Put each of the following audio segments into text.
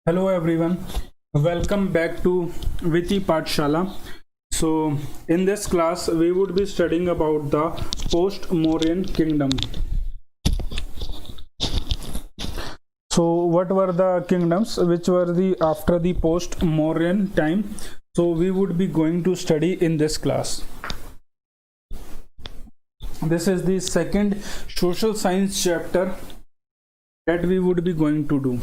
Hello everyone, welcome back to Viti Pathshala. So in this class we would be studying about the Post-Mauryan kingdom. So what were the kingdoms which were the after the Post-Mauryan time? So we would be going to study in this class. This is the second social science chapter that we would be going to do.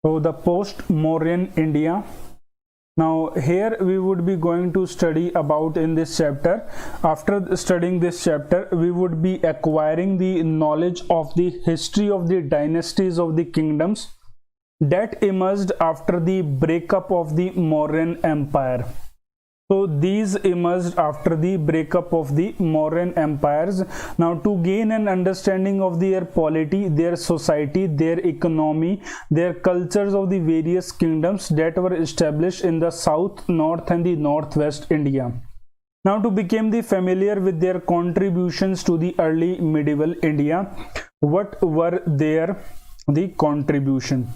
So the post-Mauryan India. Now here we would be going to study about in this chapter. After studying this chapter, we would be acquiring the knowledge of the history of the dynasties of the kingdoms that emerged after the breakup of the Mauryan Empire. So these emerged after the breakup of the Mauryan empires. Now to gain an understanding of their polity, their society, their economy, their cultures of the various kingdoms that were established in the south, north and the northwest India. Now to become the familiar with their contributions to the early medieval India, what were their the contribution?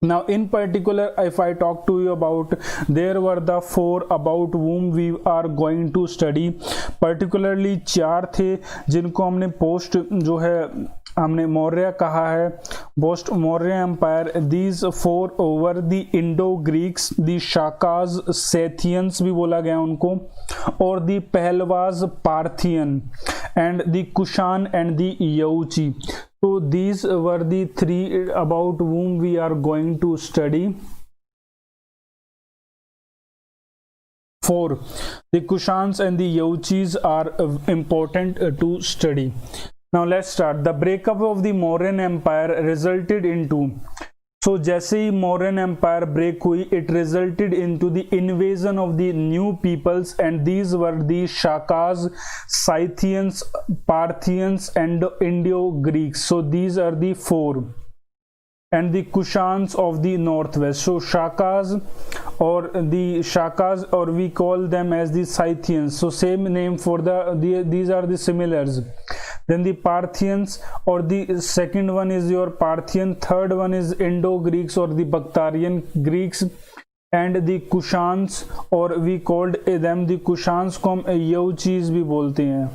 Now in particular, if I talk to you about, there were the four about whom we are going to study. Particularly चार थे जिनको हमने post जो है हमने मौर्य कहा है, post Maurya empire. These four over the Indo Greeks, the Shakas, Scythians भी बोला गया उनको, और the Pahlavas Parthian and the Kushan and the Yuezhi. So these were the three about whom we are going to study. Four, the Kushans and the Yauchis are important to study. Now let's start. The breakup of the Mauryan Empire resulted into, so जैसे ही Mauryan empire break हुई, it resulted into the invasion of the new peoples and these were the Shakas, Scythians, Parthians and Indo Greeks. So these are the four and the Kushans of the northwest. So Shakas or the Shakas, or we call them as the Scythians. So same name for these are the similars. Then the Parthians, or the second one is your Parthian, third one is Indo-Greeks or the Bactrian Greeks, and the Kushans, or we called them the Kushans को हम Yauchis भी बोलते हैं.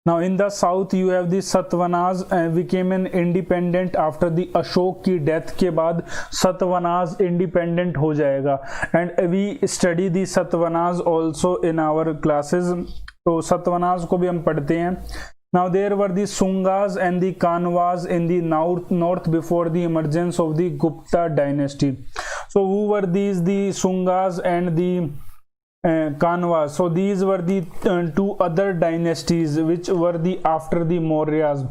Now in the south you have the Satavahanas, became an independent after the Ashok की death के बाद Satavahanas independent हो जाएगा, and we study the Satavahanas also in our classes. तो Satavahanas को भी हम पढ़ते हैं. Now there were the Sungas and the Kanwas in the north before the emergence of the Gupta dynasty. So who were these? The Sungas and the Kanwas. So these were the two other dynasties which were the after the Mauryas.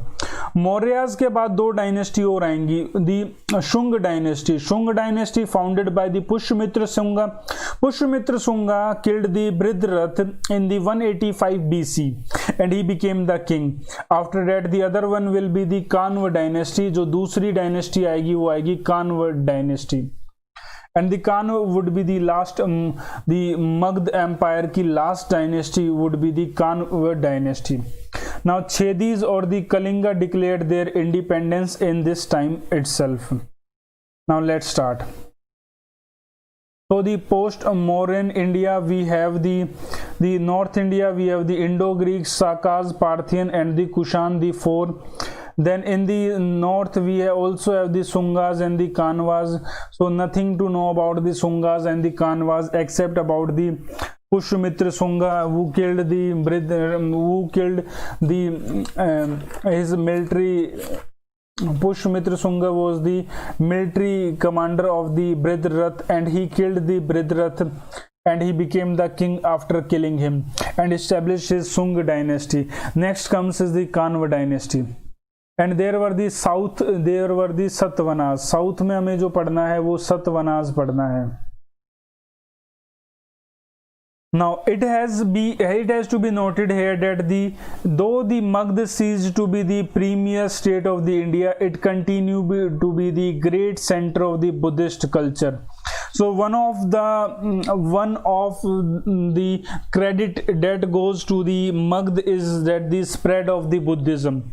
Mauryas के बाद दो dynasty और आएंगी. The Shunga dynasty. Shunga dynasty founded by the Pushyamitra Shunga. Pushyamitra Shunga killed the Bridhrath in the 185 BC and he became the king. After that the other one will be the Kanva dynasty. जो दूसरी dynasty आएगी वो आएगी Kanva dynasty. And the Kanva would be the last, the Magd Empire की last dynasty would be the Kanva dynasty. Now Chedis or the Kalinga declared their independence in this time itself. Now let's start. So the post-Mauryan India, we have the North India, we have the Indo-Greeks, Sakas, Parthian and the Kushan, the four. Then in the north we also have the Sungas and the Kanwas. So nothing to know about the Sungas and the Kanwas except about the Pushyamitra Sunga, who killed his military. Pushyamitra Sunga was the military commander of the Bridhrath, and he killed the Bridhrath and he became the king after killing him and established his Sung dynasty. Next comes is the Kanva dynasty. And there were the south, there were the Satavahanas. South में हमें जो पढ़ना है वो सतवनास पढ़ना है. Now it has to be noted here that though the Magध ceased to be the premier state of the India, it continued to be the great center of the Buddhist culture. So one of the credit that goes to the Magध is that the spread of the Buddhism.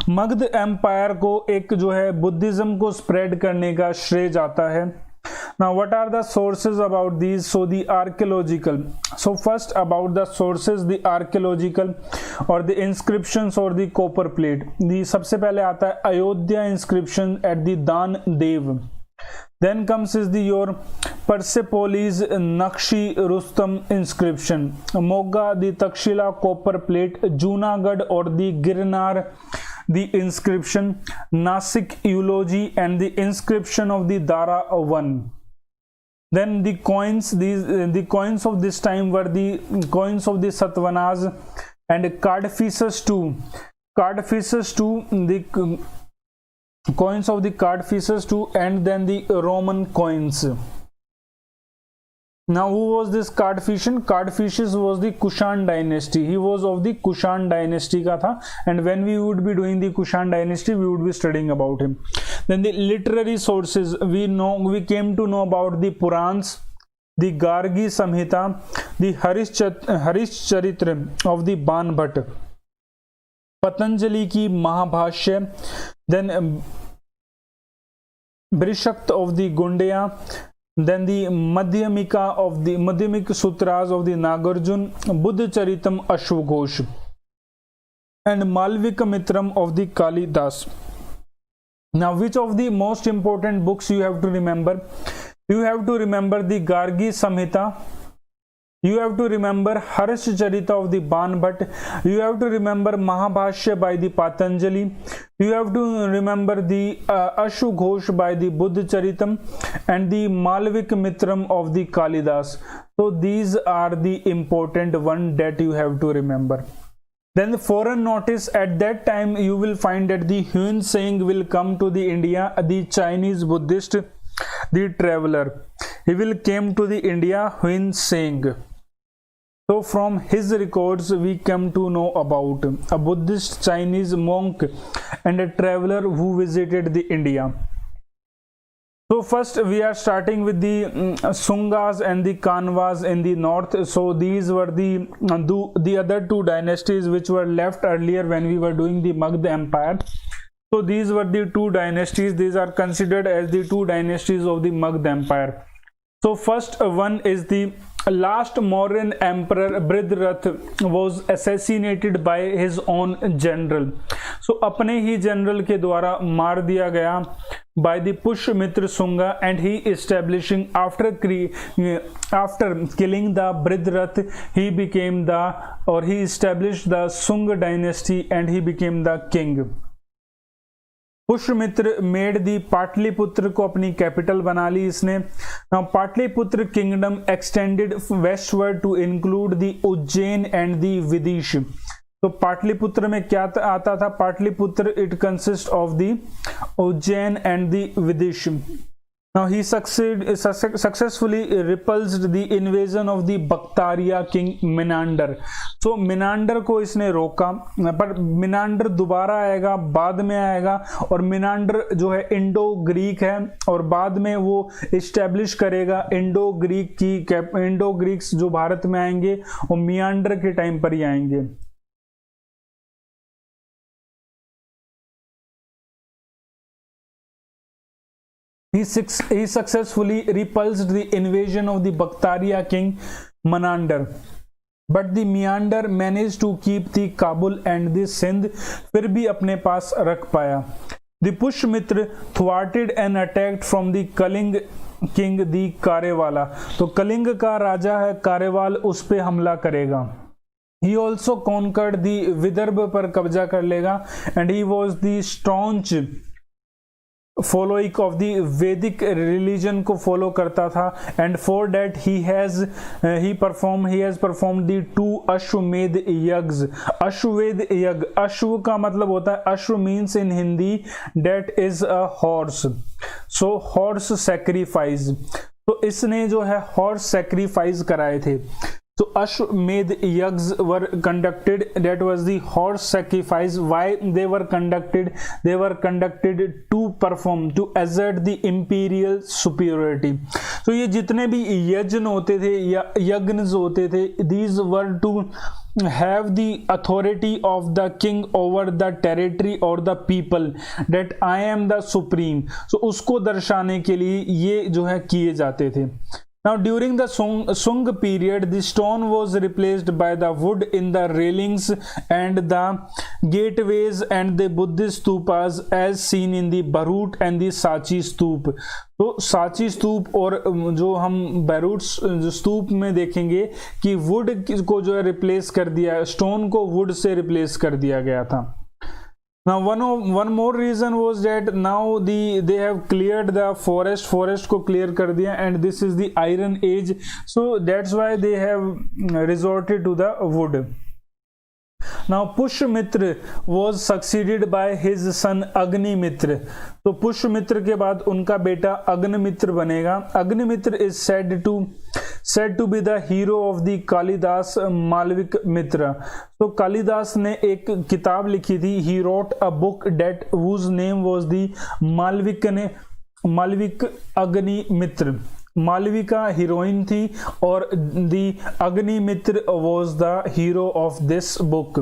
Magध empire को एक जो है Buddhism को spread करने का श्रेय जाता है. Now what are the sources about these? So the archaeological. So first about the sources, the archaeological or the inscriptions or the copper plate. The सबसे पहले आता है अयोध्या inscription at the दान देव. Then comes is the your Persepolis Nakshi Rustam inscription. Moga the Takshila copper plate. Junagadh or the Girnar the inscription. Nasik eulogy and the inscription of the Dara 1. Then the coins, the coins of this time were the coins of the Satavanas and Cardfisus too. Cardfisus too, the coins of the Cardfisus too, and then the Roman coins. Now who was this Cardfician? Cardficius was the Kushan dynasty. He was of the Kushan dynasty का था, and when we would be doing the Kushan dynasty, we would be studying about him. Then the literary sources, we came to know about the Purans, the Gargi Samhita, the Harish Charitra of the Ban Bhatt, Patanjali ki Mahabhashya, then Brishakt of the Gundaya, then the Madhyamika of the Madhyamik Sutras of the Nagarjun, Buddha Charitam Ashwaghosh, and Malvika Mitram of the Kalidas. Now which of the most important books you have to remember? You have to remember the Gargi Samhita, you have to remember Harish Charita of the Ban Bhatt, you have to remember Mahabhashya by the Patanjali, you have to remember the Ashwaghosh by the Buddha Charitam, and the Malvik Mitram of the Kalidas. So these are the important one that you have to remember. Then the foreign notice, at that time you will find that the Huan Seng will come to the India, the Chinese Buddhist, the traveler. He will came to the India, Huan Seng. So from his records we come to know about a Buddhist Chinese monk and a traveler who visited the India. So first we are starting with the Sungas and the Kanvas in the north. So these were the other two dynasties which were left earlier when we were doing the Magध Empire. So these were the two dynasties. These are considered as the two dynasties of the Magध Empire. So first one is the last Mauryan emperor Bridhrath was assassinated by his own general. So अपने ही general के द्वारा मार दिया गया by the Pushmitra Sunga, and he establishing after killing the Bridhrath, he established the Sunga dynasty and he became the king. Pushyamitra made the Pataliputra को अपनी capital बना ली इसने. Now Pataliputra kingdom extended westward to include the Ujjain and the Vidisha. तो पाटलिपुत्र में क्या आता था? Pataliputra it consist of the Ujjain and the Vidisha. Now he successfully repulsed the invasion of the Bactria king Menander. So Menander को इसने रोका, पर Menander दोबारा आएगा, बाद में आएगा, और Menander जो है इंडो ग्रीक है और बाद में वो इस्टेब्लिश करेगा इंडो ग्रीक्स जो भारत में आएंगे वो मियांडर के टाइम पर ही आएंगे. He successfully repulsed the invasion of the Bactria king Menander, but the Meander managed to keep the Kabul and the Sindh फिर भी अपने पास रख पाया. The Pushmitra thwarted and attacked from the Kaling king the Karewala. तो कलिंग का राजा है कारेवाल, उस पे हमला करेगा. He also conquered the Vidarbha पर कब्जा कर लेगा, and he was the staunch following of the Vedic religion को फॉलो करता था. and for that he has performed the two अश्वमेध यज्ञ. अश्वमेध यज्ञ, अश्व का मतलब होता है, अश्व means in Hindi that is a horse, so horse sacrifice. तो इसने जो है हॉर्स सैक्रिफाइस कराए थे. So Ashwamedh yag's were conducted. That was the horse sacrifice. Why they were conducted? They were conducted to perform, to assert the imperial superiority. So ये जितने भी यज्ञ होते थे या यज्ञ होते थे, these were to have the authority of the king over the territory or the people, that I am the supreme. So उसको दर्शाने के लिए ये जो है किए जाते थे. Now during the Sung period, the stone was replaced by the wood in the railings and the gateways and the Buddhist stupas as seen in the Bharut and the Sachi स्तूप. तो साची स्तूप और जो हम बैरूट स्तूप में देखेंगे कि वुड को जो है रिप्लेस कर दिया, स्टोन को वुड से रिप्लेस कर दिया गया था. Now one more reason was that now they have cleared the forest को clear कर दिया, and this is the iron age, so that's why they have resorted to the wood. Now Pushmitra was succeeded by his son Agnimitra. तो पुष्यमित्र के बाद उनका बेटा अग्निमित्र बनेगा. Agnimitra is said to be the hero of the Kalidas मालविक मित्र. तो कालिदास ने एक किताब लिखी थी. He wrote a book that whose name was the Malavika Agnimitra. Malavika heroine थी और the Agnimitra was the hero of this book.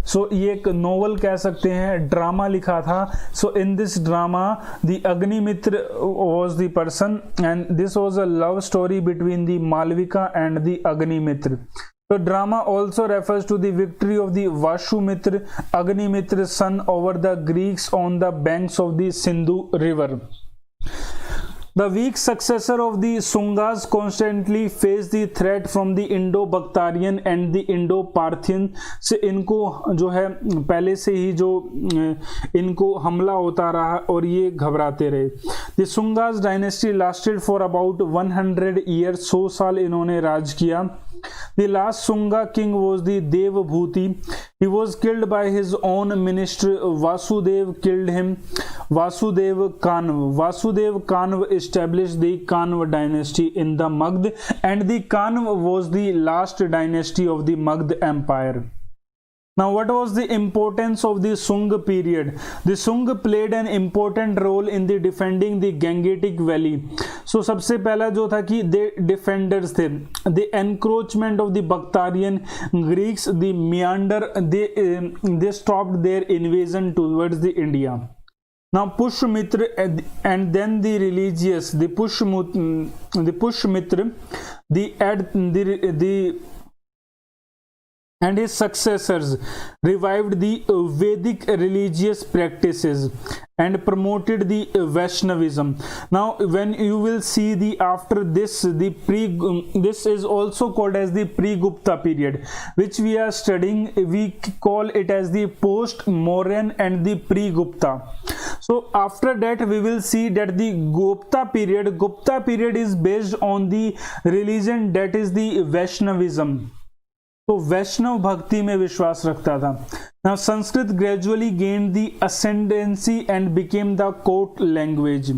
So ये एक नोवेल कह सकते हैं, ड्रामा लिखा था. So in this drama the Agnimitra was the person and this was a love story between the Malavika and the Agnimitra. The drama also refers to the victory of the Vashumitra, Agnimitra's son, over the Greeks on the banks of the Sindhu river. The weak successor of the Sungas constantly faced the threat from the Indo-Bactrian and the Indo-Parthian. से इनको जो है पहले से ही जो इनको हमला होता रहा और ये घबराते रहे. The Sungas dynasty lasted for about 100 years. 100 साल इन्होंने राज किया. The last Sunga king was the Devabhuti. He was killed by his own minister. Vasudev killed him. Vasudev Kanv established the Kanv dynasty in the Magd, and the Kanv was the last dynasty of the Magd empire. Now, what was the importance of the Sung period? The Sung played an important role in the defending the Gangetic Valley. So, सबसे पहला जो था कि they defenders थे. The encroachment of the Bactrian Greeks, the meander, they stopped their invasion towards the India. Now Pushmitra and then the religious, the Pushmitra, and his successors revived the Vedic religious practices and promoted the Vaishnavism. Now, when you will see the after this, this is also called as the pre-Gupta period, which we are studying. We call it as the Post-Mauryan and the pre-Gupta. So after that, we will see that the Gupta period is based on the religion, that is the Vaishnavism. तो वैष्णव भक्ति में विश्वास रखता था. Now Sanskrit gradually gained the ascendancy and became the court language.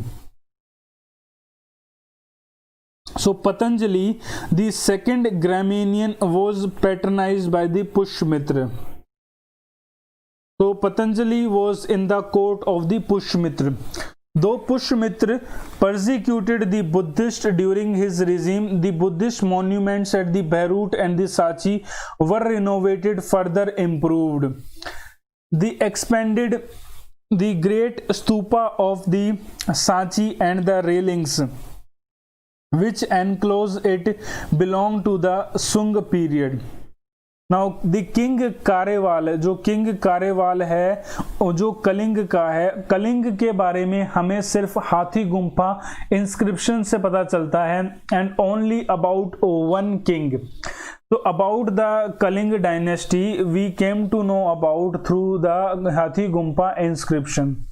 So Patanjali, the second Graminian, was patronized by the Pushmitra. So Patanjali was in the court of the Pushmitra. Though Pushmitra persecuted the Buddhists during his regime, the Buddhist monuments at the Beirut and the Sachi were renovated, further improved. They expanded the great stupa of the Sachi and the railings which enclose it belong to the Sung period. Now the King कारेवाल, जो king कारेवाल है जो कलिंग का है, कलिंग के बारे में हमें सिर्फ हाथी गुम्फा इंस्क्रिप्शन से पता चलता है, and only about one king. So about the Kalinga dynasty we came to know about through the Hathi Gumpa inscription.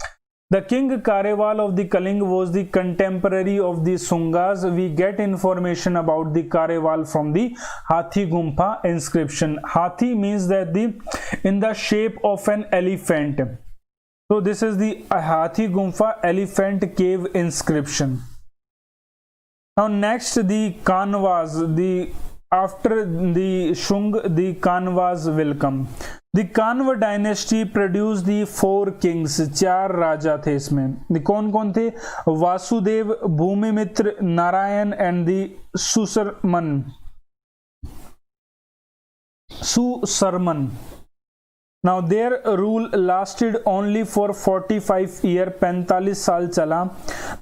The king Kareval of the Kaling was the contemporary of the Sungas. We get information about the Kareval from the Hathi Gumpa inscription. Hathi means that in the shape of an elephant. So this is the Hathi Gumpa elephant cave inscription. Now next, the Kanvas, the after the Shung, the Kanvas will come. The Kanva dynasty produced the 4 kings, 4 राजा थे इसमें. कौन कौन थे? Vasudeva, Bhumimitra, Narayana and the Susharman. Now their rule lasted only for 45 years, 45 साल चला.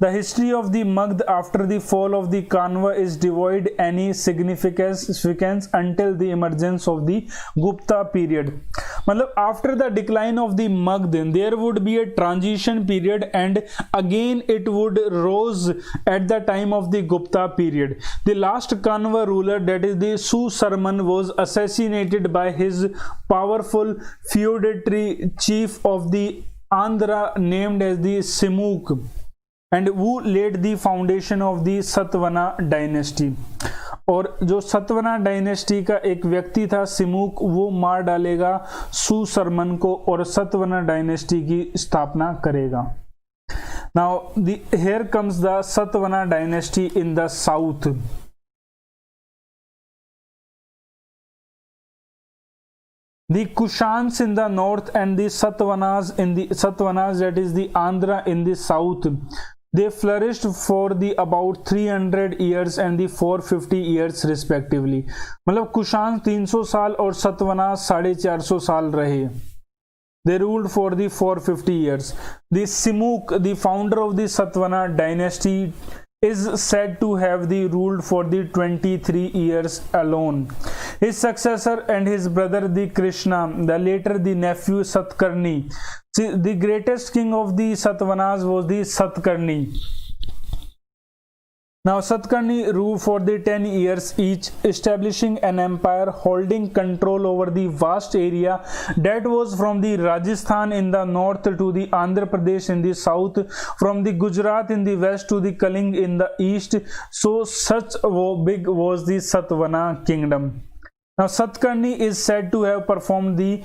The history of the Magd after the fall of the Kanva is devoid any significance until the emergence of the Gupta period. मतलब after the decline of the Magd there would be a transition period and again it would rose at the time of the Gupta period. The last Kanva ruler, that is the Suserman, was assassinated by his powerful feudatory chief of the Andhra named as the Simuk, and who laid the foundation of the Satvana dynasty. और जो सतवना dynasty का एक व्यक्ति था सिमुक, वो मार डालेगा सुसरमन को और सतवना डायनेस्टी की स्थापना करेगा. Now here comes the Satvana dynasty in the south. The Kushans in the north and the Satvanas that is the Andhra in the south. They flourished for the about 300 years and the 450 years respectively. मतलब कुशान 300 साल और सतवना 450 साल रहे. They ruled for the 450 years. The Simuk, the founder of the Satvana dynasty, is said to have ruled for the 23 years alone. His successor and his brother the Krishna, the later the nephew Satkarni. See, the greatest king of the Satvanas was the Satkarni. Now Satkarni ruled for the 10 years each, establishing an empire holding control over the vast area that was from the Rajasthan in the north to the Andhra Pradesh in the south, from the Gujarat in the west to the Kaling in the east. So such big was the Satvana kingdom. Now Satkarni is said to have performed the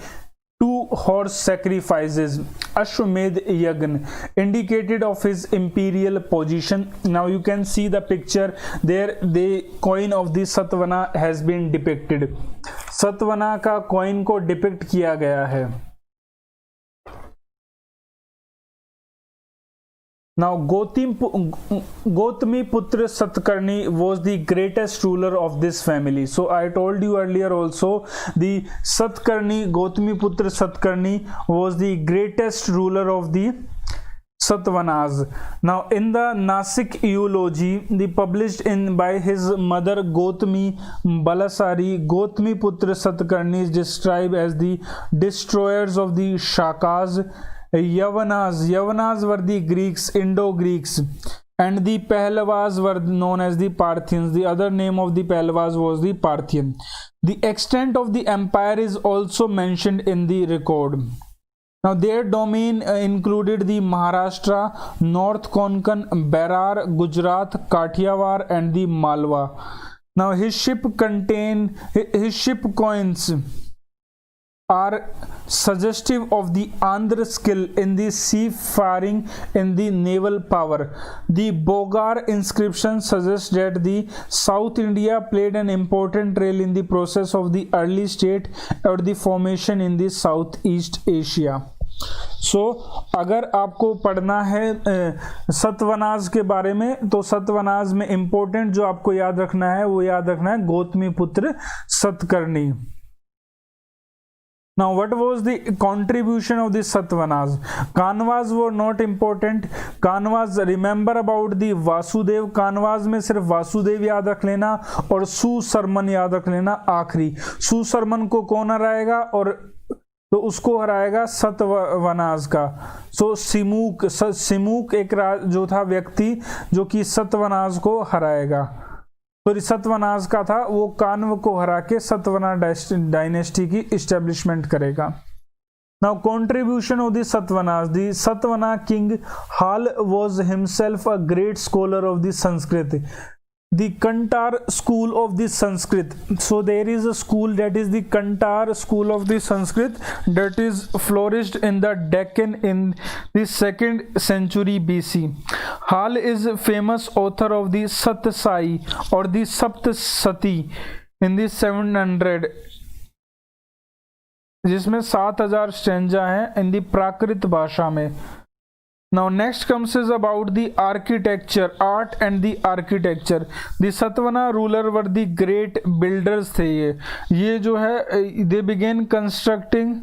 2 horse sacrifices, Ashwamedh Yagn, indicated of his imperial position. Now you can see the picture there. The coin of the Satvana has been depicted. Satvana का coin को depict किया गया है. Now Gotami Putra Satkarni was the greatest ruler of this family. So I told you earlier also, the Satkarni, Gotami Putra Satkarni was the greatest ruler of the Satvanas. Now in the Nasik eulogy, published by his mother Gotami Balasari, Gotami Putra Satkarni is described as the destroyers of the Shakas. Yavanas were the Greeks, Indo-Greeks, and the Pehlavas were known as the Parthians. The other name of the Pehlavas was the Parthian. The extent of the empire is also mentioned in the record. Now their domain included the Maharashtra, North Konkan, Berar, Gujarat, Kathiawar and the Malwa. Now his ship coins are suggestive of the Andhra skill in the seafaring in the naval power. The Bogar inscription suggests that the South India played an important role in the process of the early state or the formation in the Southeast Asia. अगर आपको पढ़ना है सतवनाज के बारे में, तो सतवनाज में important जो आपको याद रखना है वो याद रखना है गौतमी पुत्र Satakarni. Now what was the contribution of the Satvanas? Kanvas were not important. Kanvas, remember about the Vasudev. Kanvas में सिर्फ वासुदेव याद रख लेना और सुसरमन याद रख लेना आखिरी. सुसरमन को कौन हराएगा? और तो उसको हराएगा सतवनाज का. सो सिमुक एक जो था व्यक्ति जो कि सतवनाज को हराएगा. तो सतवनाज का था, वो कान्व को हरा के सतवना डायनेस्टी की इस्टेब्लिशमेंट करेगा. Now contribution of the Satvanas. The Satvana king Hal was himself a great scholar of the Sanskrit. The Kantar school of the Sanskrit. So there is a school, that is the Kantar school of the Sanskrit, that is flourished in the Deccan in the 2nd century BC. Hal is a famous author of the Satsai or the Saptasati. इन दी 700, जिसमें 7000 stanza हैं इन दी प्राकृत भाषा में। Now next comes is about the architecture, art and the architecture. The Satavahana ruler were the great builders थे। ये जो है they began constructing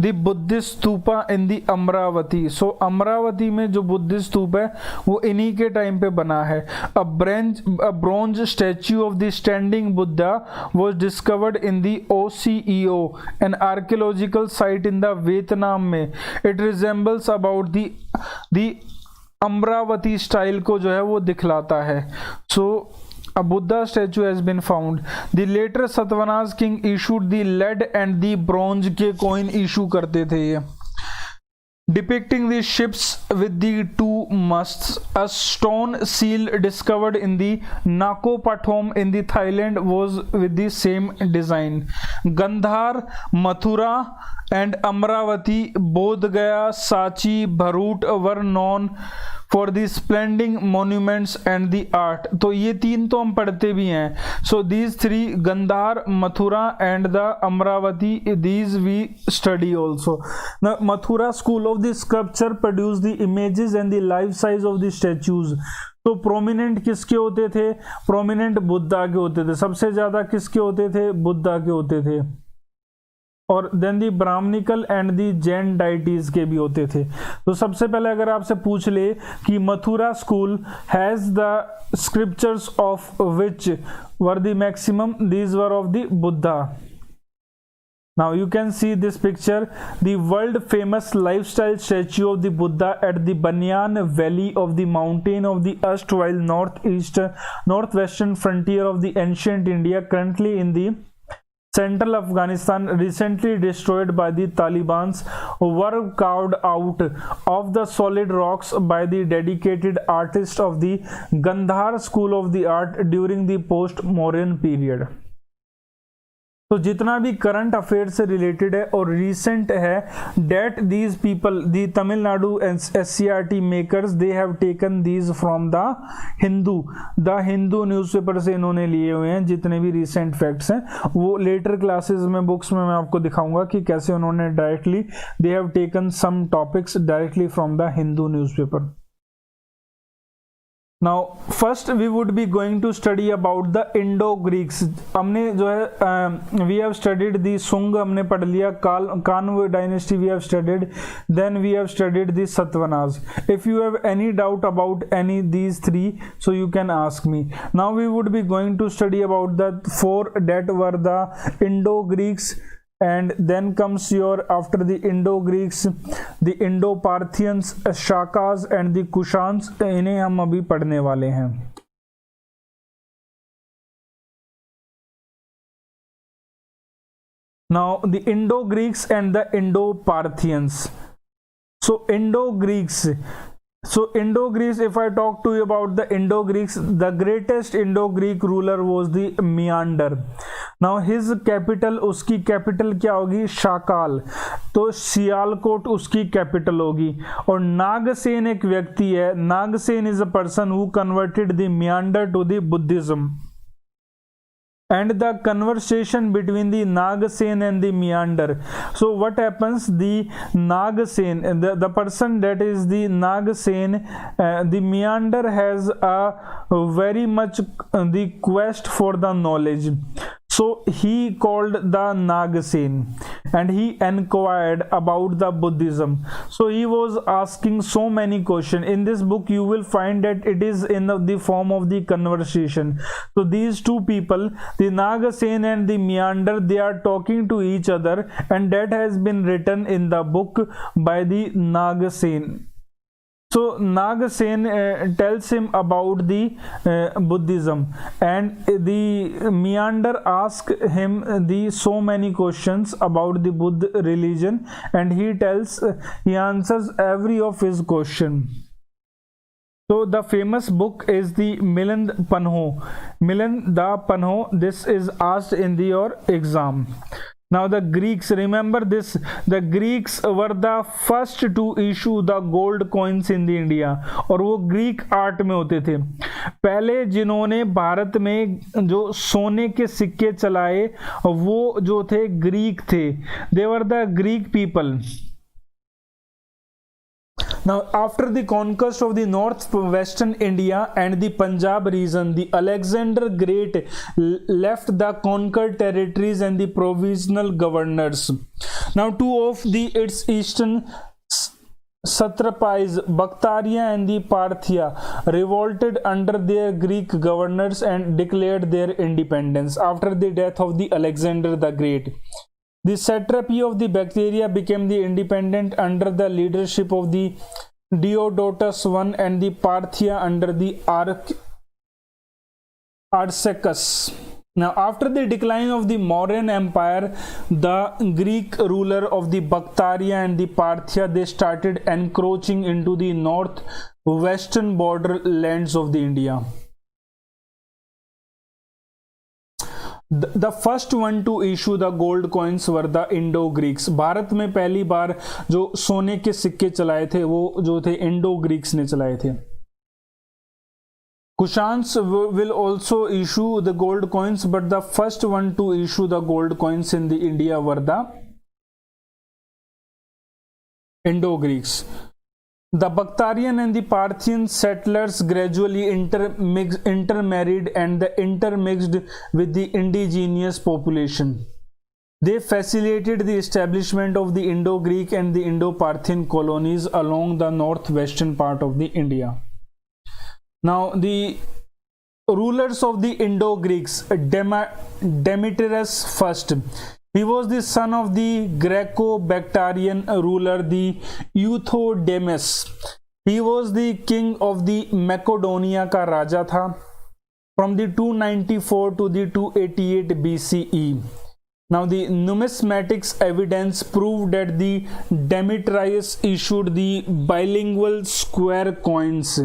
the Buddhist stupa in the Amaravati. So Amaravati में जो बुद्धिस्ट स्तूप है वो इन्हीं के टाइम पे बना है। A bronze statue of the standing Buddha was discovered in the OCEO, an archaeological site in the Vietnam में। It resembles about the Amaravati style को जो है वो दिखलाता है। सो a Buddha statue has been found. The later Satavahanas king issued the lead and the bronze के coin issue करते थे ये, depicting the ships with the two masts. A stone seal discovered in the Nakopathom in the Thailand was with the same design. Gandhar, Mathura and Amravati, Bodh Gaya, Sachi, Bharut were known for the splendid monuments and the art. तो ये तीन तो हम पढ़ते भी हैं। So these three, Gandhara, Mathura and the Amaravati, these we study also. Mathura school of the sculpture produce the images and the life size of the statues. तो prominent किसके होते थे? प्रोमिनेंट बुद्धा के होते थे। सबसे ज्यादा किसके होते थे? बुद्धा के होते थे। और then the Brahmanical and the Jain deities के भी होते थे। तो सबसे पहले अगर आपसे पूछ ले कि Mathura school has the scriptures of which were the maximum, these were of the Buddha. Now you can see this picture, the world famous lifestyle statue of the Buddha at the Banyan Valley of the mountain of the erstwhile northwestern frontier of the ancient India, currently in the central Afghanistan, recently destroyed by the Taliban, were carved out of the solid rocks by the dedicated artists of the Gandhar school of the art during the Post-Mauryan period. तो जितना भी current affair से related है और recent है, that these people, the Tamil Nadu SCRT makers, they have taken these from the Hindu newspaper से इन्होंने लिए हुए हैं। जितने भी रिसेंट फैक्ट्स हैं वो लेटर क्लासेस में, बुक्स में मैं आपको दिखाऊंगा कि कैसे उन्होंने directly, they have taken some topics directly from the Hindu newspaper. Now first we would be going to study about the Indo-Greeks. हमने जो है we have studied the Sung, हमने पढ़ लिया, Kanv dynasty we have studied, then we have studied the Satavahanas. If you have any doubt about any these three, so you can ask me. Now we would be going to study about the four that were the Indo-Greeks, and then comes your, after the Indo-Greeks, the Indo-Parthians, Shakas and the Kushans. इन्हें हम अभी पढ़ने वाले हैं। Now the Indo-Greeks and the Indo-Parthians. So Indo-Greeks, if I talk to you about the Indo-Greeks, the greatest Indo-Greek ruler was the Meander. Now his capital, उसकी capital क्या होगी? शाकाल। तो सियालकोट उसकी कैपिटल होगी। और नागसेन एक व्यक्ति है, Nagasena is a person who converted the Meander to the Buddhism. And the conversation between the Nagasen and the Meander. So what happens? The Nagasen, the person that is the Nagasen, the Meander has a very much the quest for the knowledge. So he called the Nagasen and he inquired about the Buddhism. So he was asking so many questions. In this book you will find that it is in the form of the conversation. So these two people, the Nagasen and the Meander, they are talking to each other, and that has been written in the book by the Nagasen. So Nagasen tells him about the Buddhism, and the Meander asks him the so many questions about the Buddha religion, and he answers every of his question. So the famous book is the Milan da Panho. This is asked in your exam. Now the Greeks, remember this, the Greeks were the first to issue the gold coins in the India, और वो Greek art में होते थे। पहले जिन्होंने भारत में जो सोने के सिक्के चलाए वो जो थे ग्रीक थे, they were the Greek people. Now, after the conquest of the northwestern India and the Punjab region, the Alexander Great left the conquered territories and the provisional governors. Now, two of its eastern satrapies, Bactria and the Parthia, revolted under their Greek governors and declared their independence after the death of the Alexander the Great. The satrapy of the Bactria became the independent under the leadership of the Diodotus I and the Parthia under the Arsaces. Now, after the decline of the Mauryan Empire, the Greek ruler of the Bactria and the Parthia, they started encroaching into the northwestern border lands of the India. The first one to issue the gold coins were the Indo-Greeks. Bharat में पहली बार जो सोने के सिक्के चलाए थे वो जो थे इंडो-ग्रीक्स ने चलाए थे। Kushans will also issue the gold coins, but the first one to issue the gold coins in the India were the Indo-Greeks. The Bactrian and the Parthian settlers gradually intermarried and intermixed with the indigenous population. They facilitated the establishment of the Indo-Greek and the Indo-Parthian colonies along the northwestern part of the India. Now, the rulers of the Indo-Greeks, Demetrius I, he was the son of the Greco-Bactrian ruler, the Euthydemus. He was the king of the Macedonia का राजा था from the 294 to the 288 BCE. Now, the numismatics evidence proved that the Demetrius issued the bilingual square coins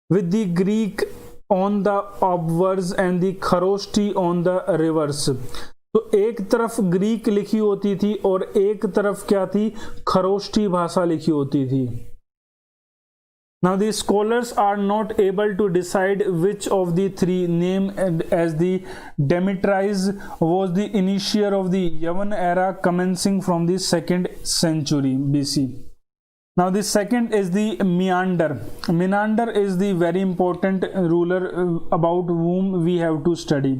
with the Greek on the obverse and the Kharoshti on the reverse. तो एक तरफ Greek लिखी होती थी और एक तरफ क्या थी, खरोष्ठी भाषा लिखी होती थी। Now the scholars are not able to decide which of the three named as the Demetrius was the initiator of the Yavan era commencing from the 2nd century BC. Now the second is the Menander. Menander is the very important ruler about whom we have to study.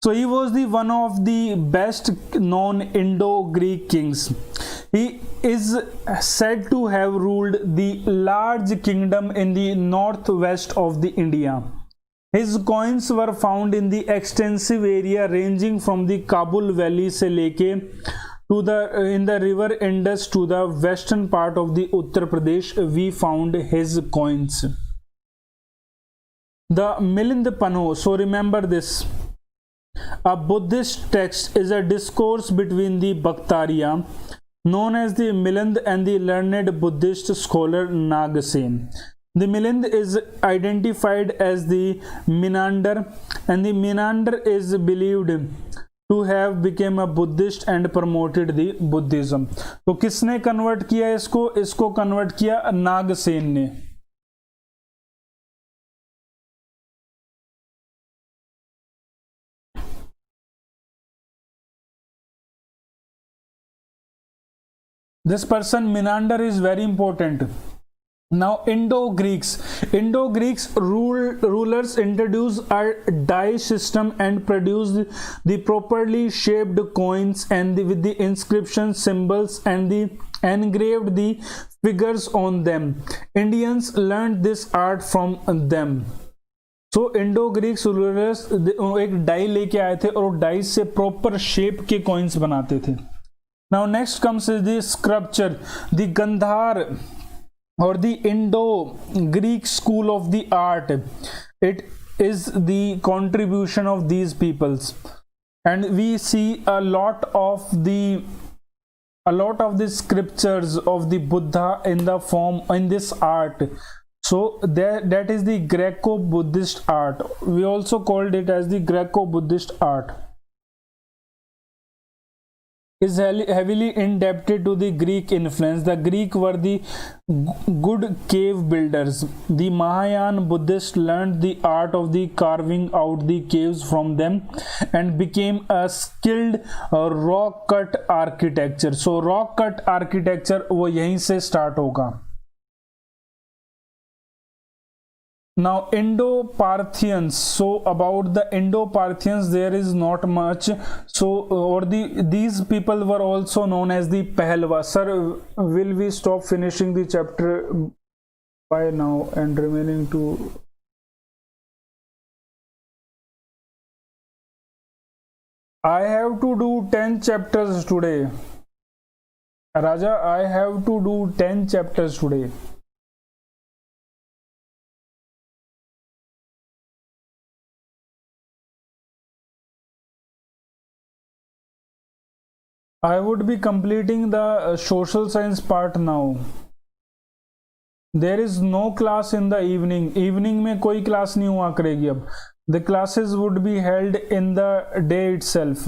So he was the one of the best known Indo-Greek kings. He is said to have ruled the large kingdom in the northwest of the India. His coins were found in the extensive area ranging from the Kabul Valley से लेके to the in the river Indus to the western part of the Uttar Pradesh. We found his coins. The Milind Pano. So remember this. A Buddhist text is a discourse between the Bactria, known as the Milind, and the learned Buddhist scholar Nagasen. The Milind is identified as the Menander, and the Menander is believed to have become a Buddhist and promoted the Buddhism. तो किसने convert किया इसको? इसको convert किया नागसेन ने। This person Menander is very important. Now Indo-Greeks rulers introduced a die system and produced the properly shaped coins and with the inscription symbols and the engraved the figures on them. Indians learned this art from them. So Indo-Greeks rulers एक die लेके आए थे और die से proper shape के coins बनाते थे। Now next comes is the sculpture, the Gandhar or the Indo-Greek school of the art. It is the contribution of these peoples, and we see a lot of the scriptures of the Buddha in the form in this art. So that is the Greco-Buddhist art. We also called it as the Greco-Buddhist art. is heavily indebted to the Greek influence. The Greek were the good cave builders. The Mahayana Buddhists learned the art of the carving out the caves from them and became a skilled rock cut architecture. So rock cut architecture वो यहीं से start होगा. Now Indo-Parthians. So about the Indo-Parthians there is not much. So these people were also known as the Pahlava. Sir, will we stop finishing the chapter by now and remaining to? I have to do 10 chapters today. Raja, I have to do 10 chapters today. I would be completing the social science part now. There is no class in the evening. Evening में कोई class नहीं हुआ करेगी अब. The classes would be held in the day itself.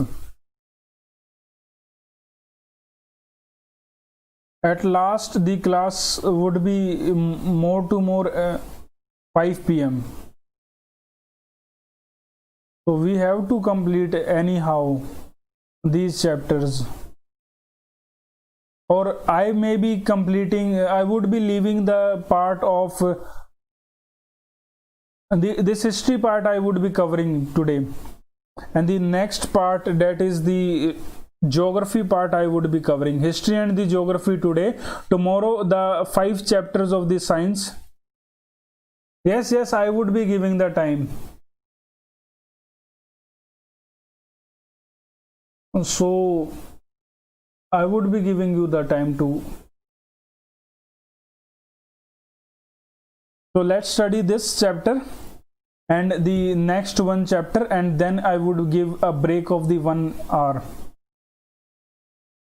At last, the class would be more to more 5 p.m. So we have to complete anyhow these chapters. Or I may be completing, I would be leaving the part of this history part I would be covering today, and the next part, that is the geography part, I would be covering history and the geography today. Tomorrow the 5 chapters of the science. Yes, I would be giving the time. So I would be giving you the time to. So let's study this chapter and the next one chapter, and then I would give a break of the 1 hour.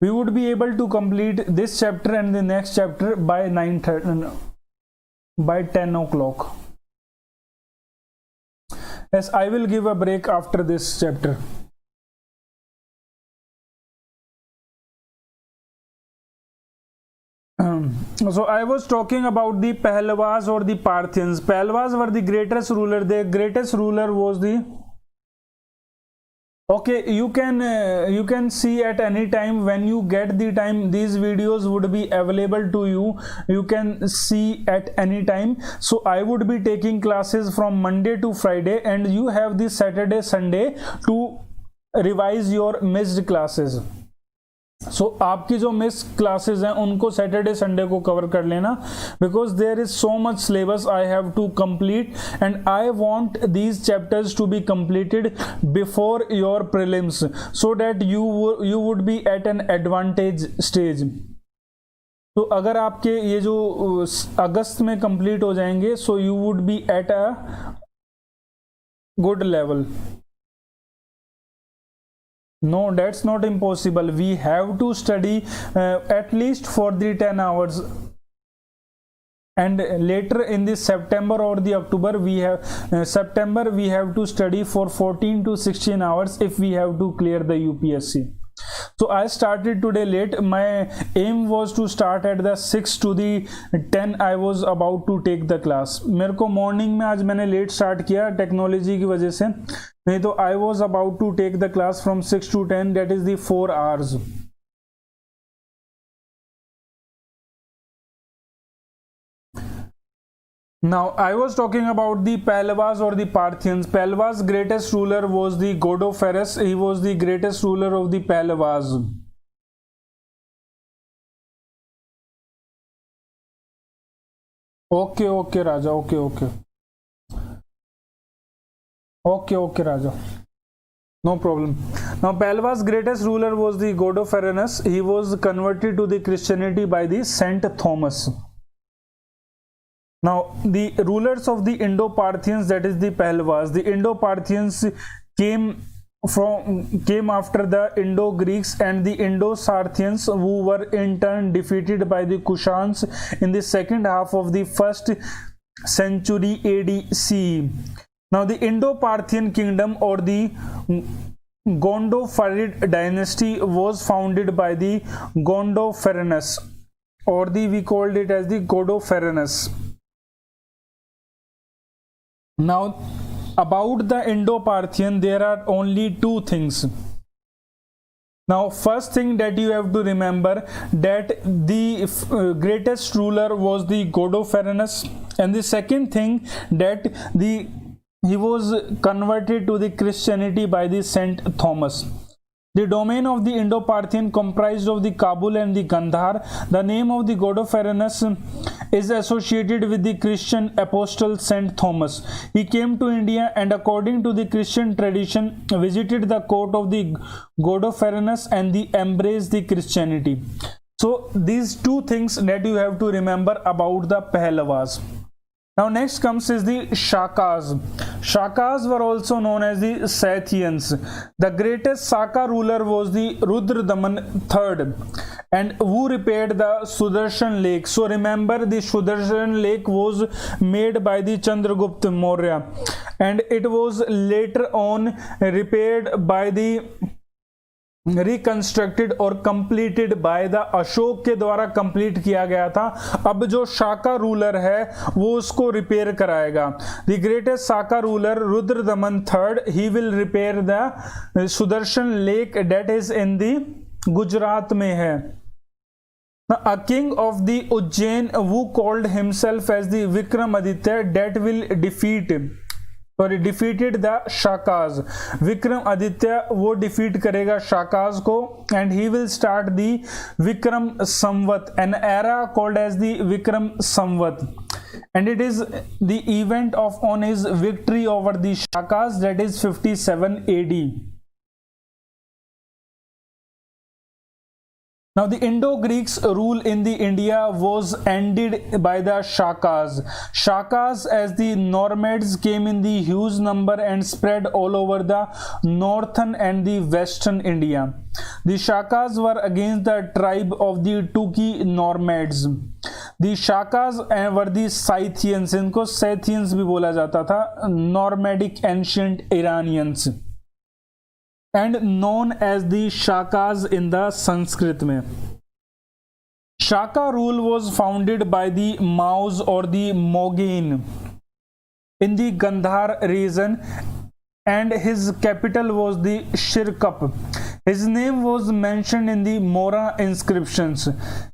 We would be able to complete this chapter and the next chapter by 9:30, by 10 o'clock. Yes, I will give a break after this chapter. So I was talking about the Pahlavas or the Parthians. Pahlavas were the greatest ruler. The greatest ruler was the. Okay, you can see at any time when you get the time. These videos would be available to you. You can see at any time. So I would be taking classes from Monday to Friday, and you have the Saturday, Sunday to revise your missed classes. सो आपकी जो miss classes हैं उनको Saturday Sunday को cover कर लेना, because there is so much syllabus I have to complete and I want these chapters to be completed before your prelims so that you would be at an advantage stage. तो अगर आपके ये जो अगस्त में complete हो जाएंगे, so you would be at a good level. No, that's not impossible. We have to study at least for the 10 hours, and later in the September or the October we have to study for 14 to 16 hours if we have to clear the UPSC. So I started today late. My aim was to start at the 6 to the 10. I was about to take the class. मेरे को morning में आज मैंने let start किया technology की वजह से, नहीं तो I was about to take the class from 6 to 10. That is the 4 hours. Now I was talking about the Pahlavas or the Parthians. Pahlavas' greatest ruler was the Godofreus. He was the greatest ruler of the Pahlavas. Okay, Raja. Okay, Raja. No problem. Now Pahlavas' greatest ruler was the Godofreus. He was converted to the Christianity by the Saint Thomas. Now the rulers of the Indo-Parthians, that is the Pahlavas. The Indo-Parthians came after the Indo-Greeks and the Indo-Sarthians, who were in turn defeated by the Kushans in the second half of the 1st century AD CE. Now the Indo-Parthian kingdom or the Gondopharid dynasty was founded by the Gondopharinus, or we called it as the Gondopharinus. Now, about the Indo-Parthian, there are only two things. Now, first thing that you have to remember, that the greatest ruler was the Gondopharinus, and the second thing, that he was converted to the Christianity by the Saint Thomas. The domain of the Indo-Parthian comprised of the Kabul and the Gandhar. The name of the Gondopharinus is associated with the Christian apostle Saint Thomas. He came to India and, according to the Christian tradition, visited the court of the Gondopharinus and embraced the Christianity. So these two things that you have to remember about the Pehlavas. Now next comes is the Shakas. Shakas were also known as the Scythians. The greatest Shaka ruler was the Rudradaman III, and who repaired the Sudarshan lake. So remember, the Sudarshan lake was made by the Chandragupta Maurya, and it was later on repaired by the reconstructed और completed by the Ashok के द्वारा complete किया गया था. अब जो शाका ruler है वो उसको रिपेयर कराएगा. The greatest Shaka ruler Rudradaman third, he will repair the Sudarshan lake that is in the Gujarat में है. A king of the Ujjain who called himself as the Vikramaditya, that will defeated the Shakas. Vikram Aditya वो defeat करेगा Shakas को, and he will start the Vikram Samvat, an era called as the Vikram Samvat, and it is the event of on his victory over the Shakas, that is 57 AD. Now the Indo-Greeks rule in the India was ended by the Shakas. Shakas, as the Normads, came in the huge number and spread all over the northern and the western India. The Shakas were against the tribe of the Tuki Normads. The Shakas were the Scythians, इनको Scythians भी बोला जाता था, Nomadic ancient Iranians, and known as the Shakas in the Sanskrit में. Shaka rule was founded by the Maus or the Mogain in the Gandhar region, and his capital was the Shirkup. His name was mentioned in the Mora inscriptions.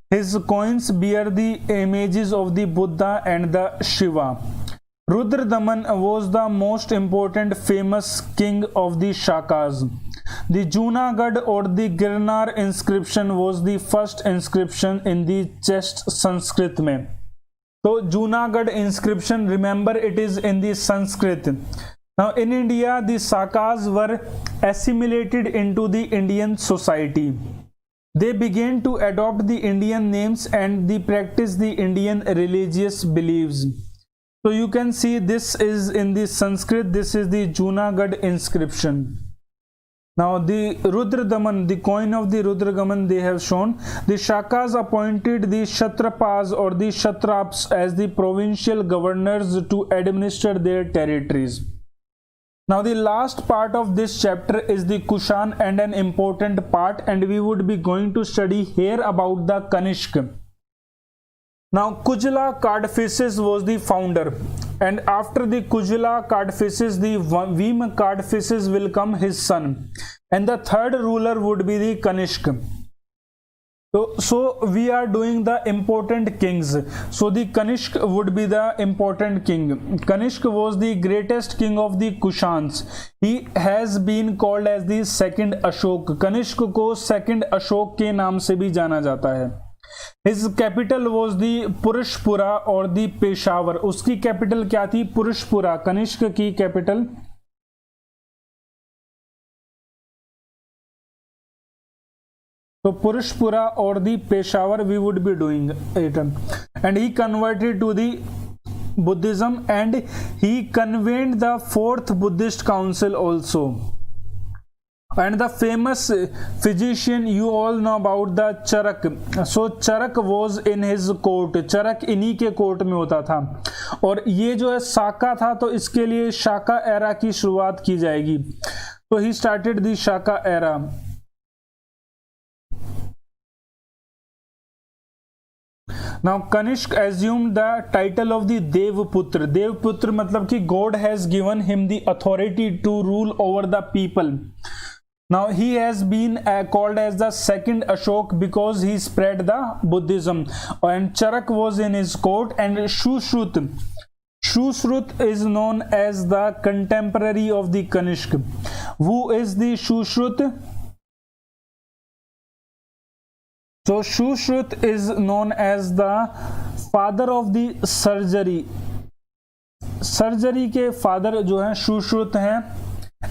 His coins bear the images of the Buddha and the Shiva. Rudradaman was the most important famous king of the Shakas. The Junagadh or the Girnar inscription was the first inscription in the chest Sanskrit में. So Junagadh inscription, remember, it is in the Sanskrit. Now in India, the Shakas were assimilated into the Indian society. They began to adopt the Indian names and they practice the Indian religious beliefs. So you can see this is in the Sanskrit, this is the Junagadh inscription. Now the Rudradaman, the coin of the Rudradaman, they have shown the Shakas appointed the Kshatrapas or the Kshatraps as the provincial governors to administer their territories. Now the last part of this chapter is the Kushan, and an important part, and we would be going to study here about the Kanishk. Now Kujla Kadphises was the founder, and after the Kujla Kadphises, the Vim Kadphises will come his son, and the third ruler would be the Kanishk. So we are doing the important kings. So the Kanishk would be the important king. Kanishk was the greatest king of the Kushans. He has been called as the second Ashok. Kanishk को second Ashok के नाम से भी जाना जाता है. His capital was the Purushapura और the Peshawar. उसकी कैपिटल क्या थी? पुरुषपुरा. कनिष्क की कैपिटल तो पुरुषपुरा और the Peshawar we would be doing it. And he converted to the Buddhism, and he convened the fourth Buddhist council also. And the famous physician, you all know about the Charak. So Charak was in his court. Charak इन्हीं के court में होता था. और ये जो है शाका था, तो इसके लिए शाका एरा की शुरुआत की जाएगी. So he started the Shaka era. Now Kanishk assumed the title of the Devputra. Devputra मतलब कि God has given him the authority to rule over the people. Now he has been called as the second Ashok because he spread the Buddhism. And Charak was in his court, and Shushrut is known as the contemporary of the Kanishk. Who is the Shushrut? So Shushrut is known as the father of the surgery. Surgery के father जो हैं सुश्रुत हैं,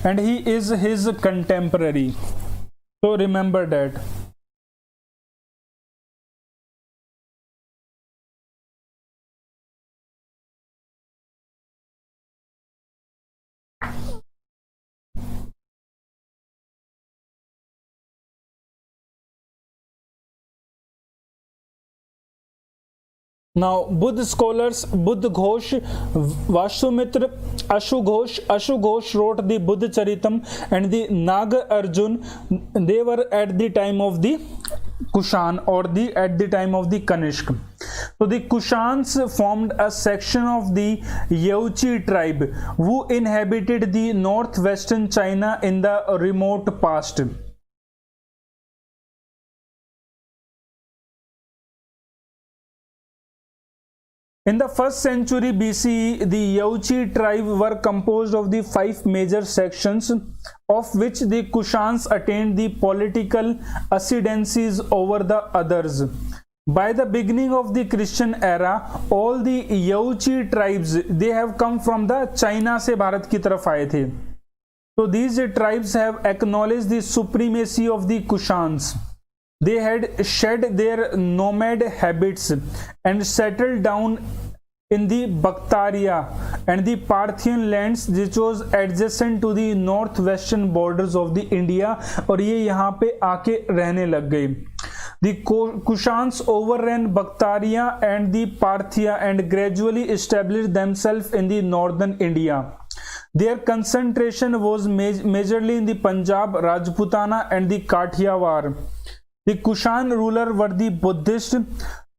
and he is his contemporary. So remember that. Now Buddha scholars Buddha Ghosh, Vasumitra, Ashu Ghosh wrote the Buddha Charitam, and the Naga Arjun, they were at the time of the Kushan, or at the time of the Kanishk. So the Kushans formed a section of the Yuezhi tribe who inhabited the northwestern China in the remote past. In the 1st century BCE, the Yuezhi tribe were composed of the 5 major sections, of which the Kushans attained the political ascendancies over the others. By the beginning of the Christian era, all the Yuezhi tribes, they have come from the China से भारत की तरफ आए थे. So these tribes have acknowledged the supremacy of the Kushans. They had shed their nomad habits and settled down in the Bactria and the Parthian lands, which was adjacent to the northwestern borders of the India, और ये यहाँ पे आके रहने लग गए. The Kushans overran Bactria and the Parthia and gradually established themselves in the northern India. Their concentration was majorly in the Punjab, Rajputana and the Kathiawar. The Kushan ruler were the Buddhist.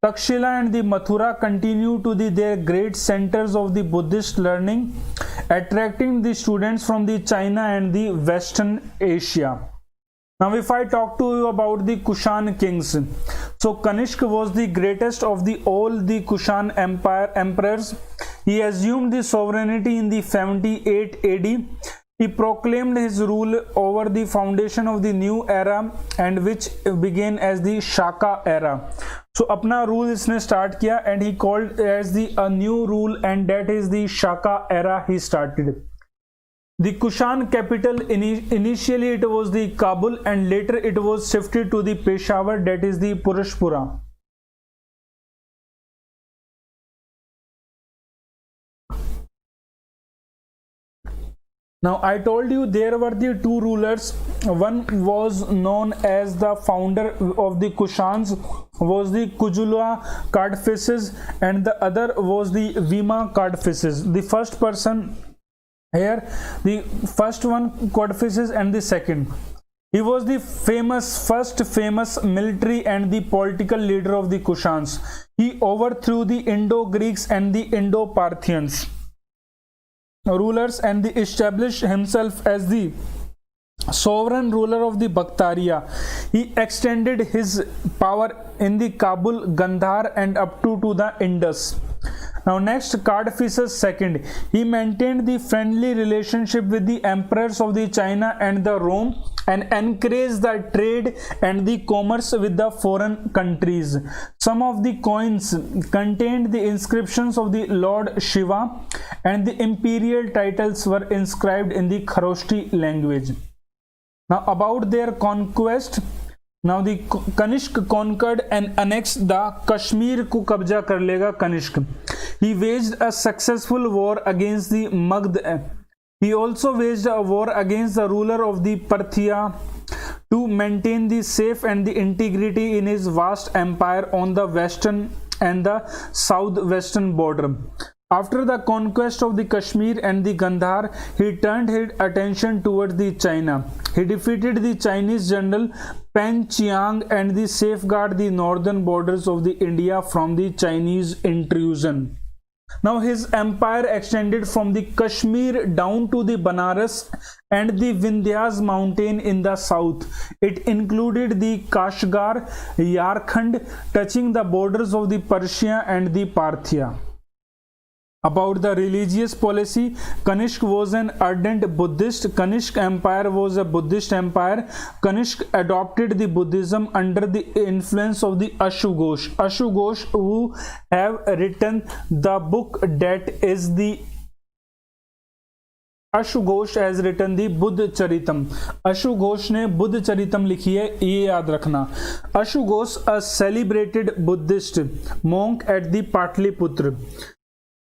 Takshila and the Mathura continue to be their great centers of the Buddhist learning, attracting the students from the China and the Western Asia. Now if I talk to you about the Kushan kings, so Kanishk was the greatest of all the Kushan emperors. He assumed the sovereignty in the 78 AD. He proclaimed his rule over the foundation of the new era, and which began as the Shaka era. So अपना rule इसने start किया, and he called as the a new rule, and that is the Shaka era he started. The Kushan capital, initially it was the Kabul, and later it was shifted to the Peshawar, that is the Purushpura. Now I told you there were the 2 rulers. One was known as the founder of the Kushans, was the Kujula Cardfaces, and the other was the Vima Cardfaces. The first person here, the first one Cardfaces, and the second. He was the first famous military and the political leader of the Kushans. He overthrew the Indo-Greeks and the Indo-Parthians rulers, and established himself as the sovereign ruler of the Bactria. He extended his power in the Kabul, Gandhar, and up to the Indus. Now next, Cardfaces II. He maintained the friendly relationship with the emperors of the China and the Rome, and encouraged the trade and the commerce with the foreign countries. Some of the coins contained the inscriptions of the Lord Shiva, and the imperial titles were inscribed in the Kharoshti language. Now about their conquest. Now the Kanishk conquered and annexed the Kashmir को कब्जा कर लेगा Kanishk. He waged a successful war against the Magd. He also waged a war against the ruler of the Parthia to maintain the safe and the integrity in his vast empire on the western and the southwestern border. After the conquest of the Kashmir and the Gandhar, he turned his attention towards the China. He defeated the Chinese general Pen Chiang and the safeguard the northern borders of the India from the Chinese intrusion. Now his empire extended from the Kashmir down to the Banaras and the Vindhyas mountain in the south. It included the Kashgar, Yarkand, touching the borders of the Persia and the Parthia. About the religious policy, Kanishk was an ardent Buddhist. Kanishk Empire was a Buddhist empire. Kanishk adopted the Buddhism under the influence of the Ashugosh. Ashugosh, who have written the book that is the अशुघोष has written the Buddha Charitam. अशुघोष ने बुद्ध चरितम लिखी है, ये याद रखना. अशुघोष a celebrated Buddhist monk at the Pataliputra.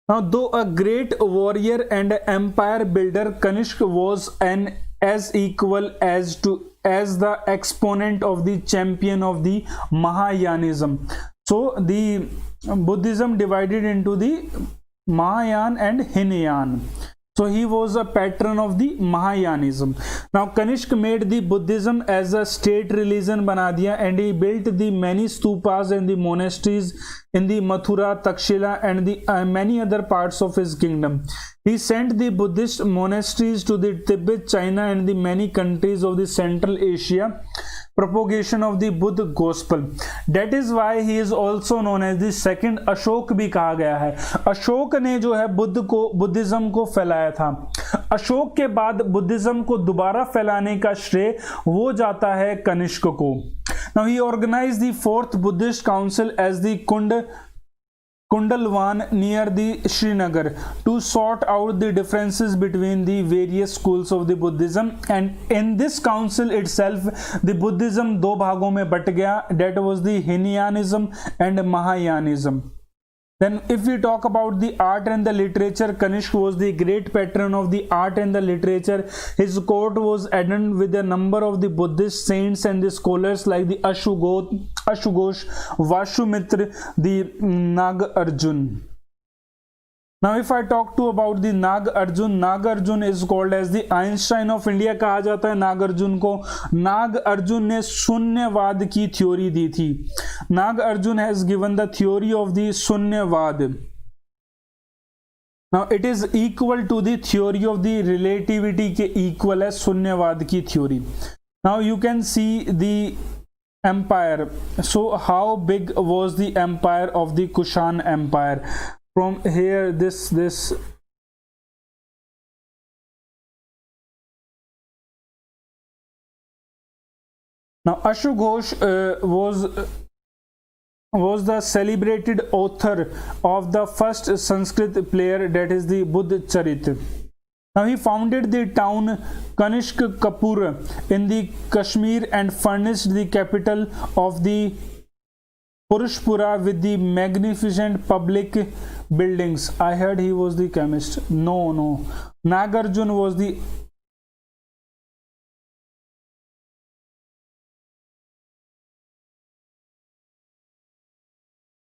Now, though a great warrior and empire builder, Kanishk was an as equal as the exponent of the champion of the Mahayanism. So, the Buddhism divided into the Mahayan and Hinayan. So he was a patron of the Mahayanism. Now Kanishk made the Buddhism as a state religion बना दिया, and he built the many stupas and the monasteries in the Mathura, Takshila and the many other parts of his kingdom. He sent the Buddhist monasteries to the Tibet, China and the many countries of the Central Asia. Propagation of the Buddha gospel. That is why he is also known as the second Ashok भी कहा गया है. अशोक ने जो है Buddhism को फैलाया था. अशोक के बाद बुद्धिज्म को दोबारा फैलाने का श्रेय वो जाता है कनिष्क को. Now he organized the fourth Buddhist council as the Kundalwan near the Srinagar to sort out the differences between the various schools of the Buddhism, and in this council itself the Buddhism दो भागों में but गया. That was the Hinayanism and Mahayanism. Then if we talk about the art and the literature, Kanishk was the great patron of the art and the literature. His court was adorned with a number of the Buddhist saints and the scholars like the Ashugosh, Vashumitra, the Nagarjun. Now if I talk to about the Nagarjun is called as the Einstein of India कहा जाता है नागार्जुन को. नागार्जुन ने शून्यवाद की theory दी थी. Nagarjun has given the theory of the शून्यवाद. Now it is equal to the theory of the relativity के equal है शून्यवाद की theory. Now you can see the empire. So how big was the empire of the Kushan Empire? From here this now Ashugosh was the celebrated author of the first Sanskrit player, that is the Buddha Charit. Now he founded the town Kanishk Kapur in the Kashmir and furnished the capital of the Purushpura with the magnificent public buildings. I heard he was the chemist. No. Nagarjun was the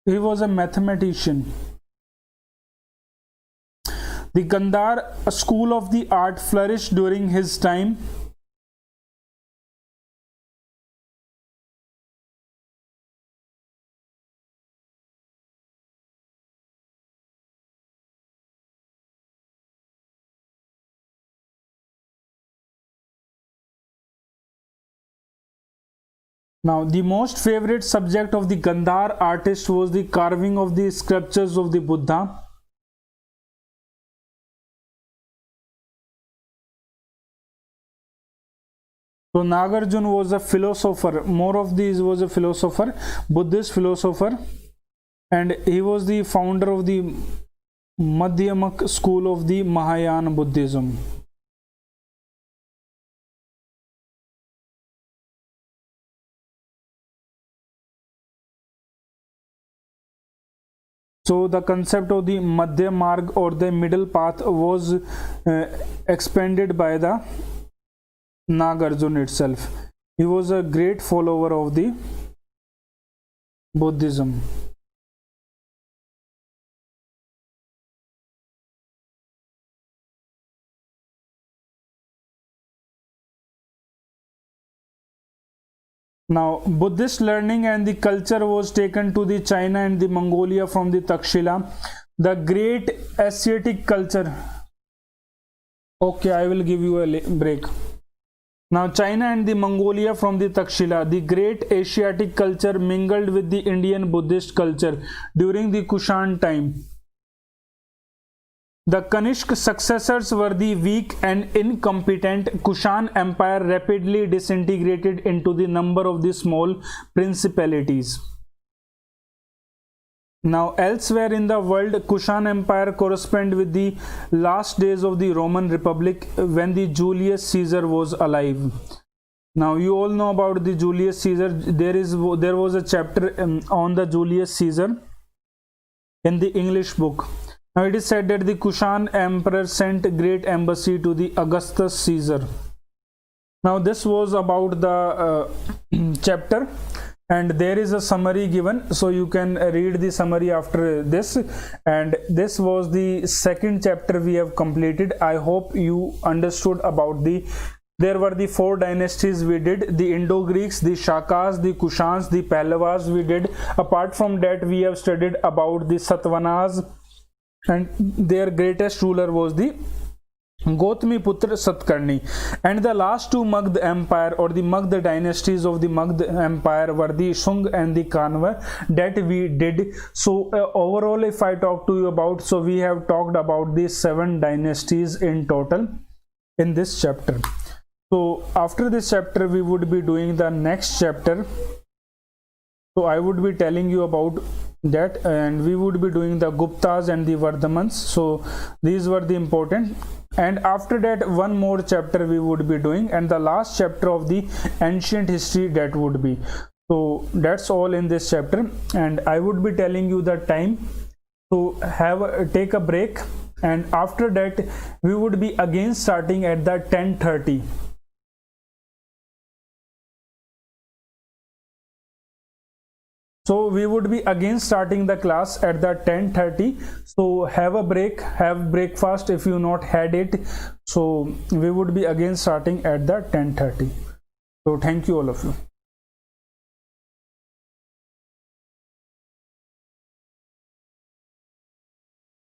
he was a mathematician. The Gandhar school of the art flourished during his time. Now, the most favorite subject of the Gandhar artist was the carving of the sculptures of the Buddha. So, Nagarjun was a philosopher. More of these was a philosopher, Buddhist philosopher, and he was the founder of the Madhyamak school of the Mahayana Buddhism. So the concept of the Madhya Marg or the middle path was expanded by the Nagarjun itself. He was a great follower of the Buddhism. Now Buddhist learning and the culture was taken to the China and the Mongolia from the Takshila. The great Asiatic culture. Okay, I will give you a break. Now China and the Mongolia from the Takshila. The great Asiatic culture mingled with the Indian Buddhist culture during the Kushan time. The Kanishk successors were the weak and incompetent. Kushan Empire rapidly disintegrated into the number of the small principalities. Now elsewhere in the world, Kushan Empire corresponded with the last days of the Roman Republic when the Julius Caesar was alive. Now you all know about the Julius Caesar. There was a chapter on the Julius Caesar in the English book. Now it is said that the Kushan Emperor sent a great embassy to the Augustus Caesar. Now this was about the chapter, and there is a summary given, so you can read the summary after this. And this was the second chapter we have completed. I hope you understood about there were the 4 dynasties we did: the Indo-Greeks, the Shakas, the Kushans, the Pallavas we did. Apart from that, we have studied about the Satavahanas, and their greatest ruler was the Gautami Putra Satkarni. And the last 2 Magd Empire or the Magd dynasties of the Magd Empire were the Shung and the Kanva that we did. So overall, if I talk to you about, so we have talked about the 7 dynasties in total in this chapter. So after this chapter, we would be doing the next chapter. So I would be telling you about that, and we would be doing the Guptas and the Vardhamans. So these were the important, and after that 1 more chapter we would be doing, and the last chapter of the ancient history that would be. So that's all in this chapter, and I would be telling you the time. So take a break, and after that we would be again starting at the 10:30. So we would be again starting the class at the 10:30. So have a break, have breakfast if you not had it. So we would be again starting at the 10:30. So thank you all of you.